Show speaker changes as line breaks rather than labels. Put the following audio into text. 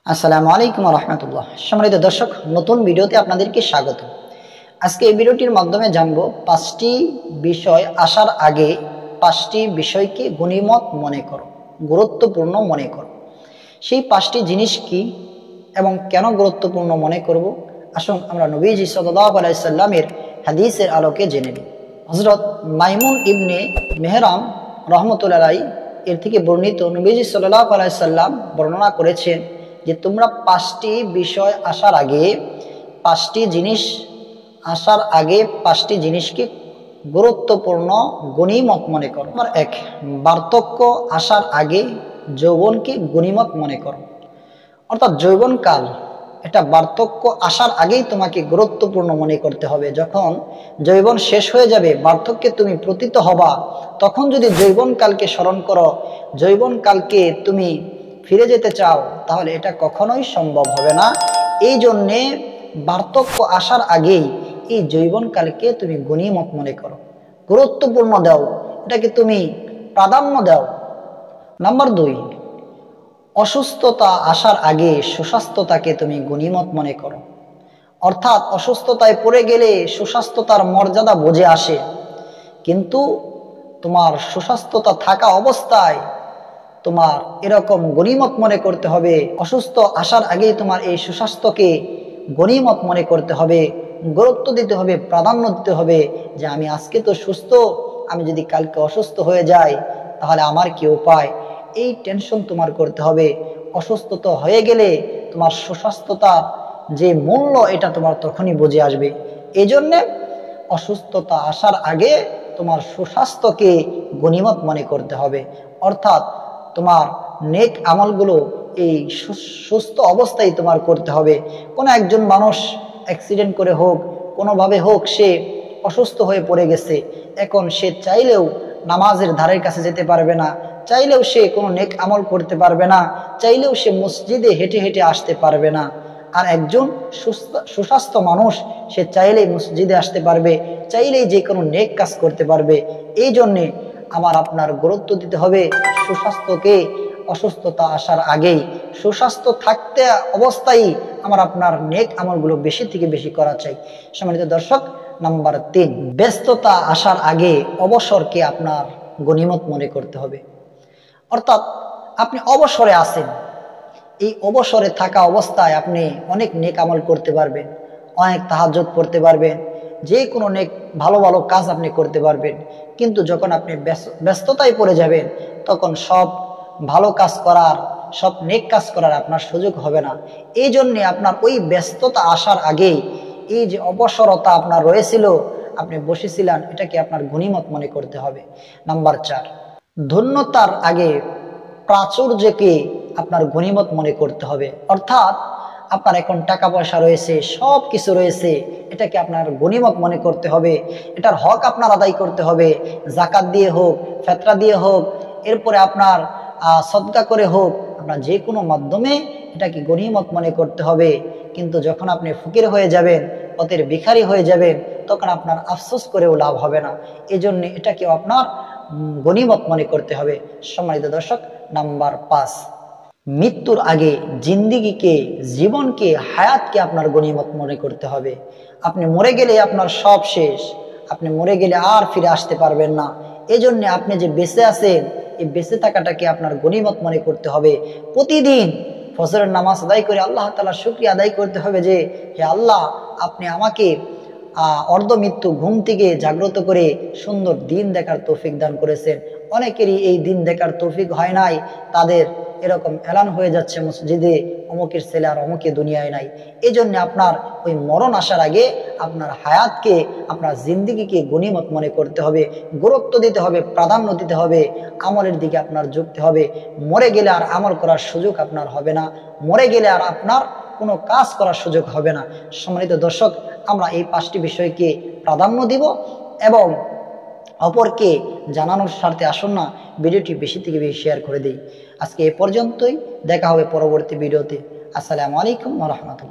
আসসালামু আলাইকুম ওয়া রাহমাতুল্লাহ। সম্মানিত দর্শক, নতুন ভিডিওতে আপনাদেরকে স্বাগত। আজকে এই ভিডিওটির মাধ্যমে জানব 5টি বিষয় আসার আগে 5টি বিষয়কে গনিমত মনে করো, গুরুত্বপূর্ণ মনে করো। সেই 5টি জিনিস কি এবং কেন গুরুত্বপূর্ণ মনে করব, আসুন আমরা নবীজি সাল্লাল্লাহু আলাইহি সাল্লামের হাদিসের আলোকে জেনে নিই। হযরত মাইমুন ইবনে মেহরাম রাহমাতুল্লাহি আলাইহি এর থেকে বর্ণিত, নবীজি সাল্লাল্লাহু আলাইহি সাল্লাম বর্ণনা করেছেন যে তোমরা 5টি বিষয় আসার আগে 5টি জিনিস আসার আগে 5টি জিনিসকে গুরুত্বপূর্ণ গনিমত মনে করো। নম্বর 1, বার্ধক্য আসার আগে যৌবনকে গনিমত মনে করো। অর্থাৎ যৌবনকাল, এটা বার্ধক্য আসার আগেই তোমাকে গুরুত্বপূর্ণ মনে করতে হবে। যখন যৌবন শেষ হয়ে যাবে, বার্ধক্যে তুমি পতিত হবা, তখন যদি যৌবনকালকে স্মরণ করো, যৌবনকালকে তুমি ফিরে যেতে চাও, তাহলে এটা কখনোই সম্ভব হবে না। এই জন্যে বার্ধক্য আসার আগেই এই যৌবনকালকে তুমি গনিমত মনে করো, গুরুত্বপূর্ণ দাও, এটাকে তুমি প্রাধান্য দাও। নাম্বার 2, অসুস্থতা আসার আগে সুস্বাস্থ্যতাকে তুমি গনিমত মনে করো। অর্থাৎ অসুস্থতায় পড়ে গেলে সুস্বাস্থ্যতার মর্যাদা বুঝে আসে, কিন্তু তোমার সুস্বাস্থ্যতা থাকা অবস্থায় তোমার এরকম গনিমত মনে করতে হবে। অসুস্থ আসার আগেই তোমার এই সুস্বাস্থ্যকে গনিমত মনে করতে হবে, গুরুত্ব দিতে হবে, প্রাধান্য দিতে হবে যে আমি আজকে তো সুস্থ, আমি যদি কালকে অসুস্থ হয়ে যাই তাহলে আমার কি উপায়। এই টেনশন তোমার করতে হবে। অসুস্থতা হয়ে গেলে তোমার সুস্বাস্থ্যতার যে মূল্য, এটা তোমার তখনই বুঝে আসবে। এই জন্যে অসুস্থতা আসার আগে তোমার সুস্বাস্থ্যকে গনিমত মনে করতে হবে। অর্থাৎ তোমার নেক আমলগুলো এই সুস্থ অবস্থায় তোমার করতে হবে। কোনো একজন মানুষ অ্যাক্সিডেন্ট করে হোক, কোনোভাবে হোক, সে অসুস্থ হয়ে পড়ে গেছে, এখন সে চাইলেও নামাজের ধারের কাছে যেতে পারবে না, চাইলেও সে কোনো নেক আমল করতে পারবে না, চাইলেও সে মসজিদে হেঁটে হেঁটে আসতে পারবে না। আর একজন সুস্বাস্থ্য মানুষ, সে চাইলেই মসজিদে আসতে পারবে, চাইলেই যে কোনো নেক কাজ করতে পারবে। এই জন্যে আমার আপনার গুরুত্ব দিতে হবে সুস্বাস্থ্যকে। অসুস্থতা আসার আগেই, সুস্বাস্থ্য থাকতে অবস্থায় আমার আপনার নেক আমলগুলো বেশি থেকে বেশি করা চাই। সম্মানিত দর্শক, নাম্বার 3, ব্যস্ততা আসার আগে অবসরকে আপনার গনিমত মনে করতে হবে। অর্থাৎ আপনি অবসরে আছেন, এই অবসরে থাকা অবস্থায় আপনি অনেক নেক আমল করতে পারবেন, অনেক তাহাজ্জুদ পড়তে পারবেন, যে কোনো নেক ভালো ভালো কাজ আপনি করতে পারবেন। কিন্তু যখন আপনি ব্যস্ততায় পড়ে যাবেন, তখন সব ভালো কাজ করার, সব নেক কাজ করার আপনার সুযোগ হবে না। এই জন্যে আপনার ওই ব্যস্ততা আসার আগেই এই যে অবসরতা আপনার রয়েছিল, আপনি বসেছিলেন, এটাকে আপনার গনিমত মনে করতে হবে। নাম্বার 4, ধন্যতার আগে প্রাচুর্যকে আপনার গনিমত মনে করতে হবে। অর্থাৎ আপনার এখন টাকা পয়সা রয়েছে, সব কিছু রয়েছে, এটাকে আপনার গনিমত মনে করতে হবে, এটার হক আপনার আদায় করতে হবে। জাকাত দিয়ে হোক, ফেতরা দিয়ে হোক, এরপরে আপনার সদকা করে হোক, আপনার যে কোনো মাধ্যমে এটাকে গনিমত মনে করতে হবে। কিন্তু যখন আপনি ফকির হয়ে যাবেন, পথের ভিখারি হয়ে যাবেন, তখন আপনার আফসোস করেও লাভ হবে না। এই জন্য এটাকেও আপনার গনিমত মনে করতে হবে। সম্মানিত দর্শক, নাম্বার 5, মৃত্যুর আগে জিন্দিগিকে, জীবনকে, হায়াতকে আপনার গনিমত মনে করতে হবে। আপনি মরে গেলে আপনার সব শেষ, আপনি মরে গেলে আর ফিরে আসতে পারবেন না। এই জন্য আপনি যে বেঁচে আছেন, এই বেঁচে থাকাটাকে আপনার গনিমত মনে করতে হবে। প্রতিদিন ফজরের নামাজ আদায় করে আল্লাহ তাআলার শুকরিয়া আদায় করতে হবে যে হে আল্লাহ, আপনি আমাকে অর্ধমৃত্যু ঘুম থেকে জাগ্রত করে সুন্দর দিন দেখার তৌফিক দান করেছেন। অনেকেরই এই দিন দেখার তৌফিক হয় নাই, তাদের এরকম এলান হয়ে যাচ্ছে মসজিদে, অমুকের ছেলে আর অমুকে দুনিয়ায় নাই। এই জন্য আপনার ওই মরণ আসার আগে আপনার হায়াতকে, আপনার জিন্দিগিকে গনিমত মনে করতে হবে, গুরুত্ব দিতে হবে, প্রাধান্য দিতে হবে, আমলের দিকে আপনার ঝুঁকতে হবে। মরে গেলে আর আমল করার সুযোগ আপনার হবে না, মরে গেলে আর আপনার কোনো কাজ করার সুযোগ হবে না। সম্মানিত দর্শক, আমরা এই 5টি বিষয়কে প্রাধান্য দিব এবং অপরকে জানানোর স্বার্থে আসুন না ভিডিওটি বেশি থেকে বেশি শেয়ার করে দিই। আজকে এ পর্যন্তই, দেখা হবে পরবর্তী ভিডিওতে। আসসালামু আলাইকুম ওয়া রাহমাতুল্লাহ।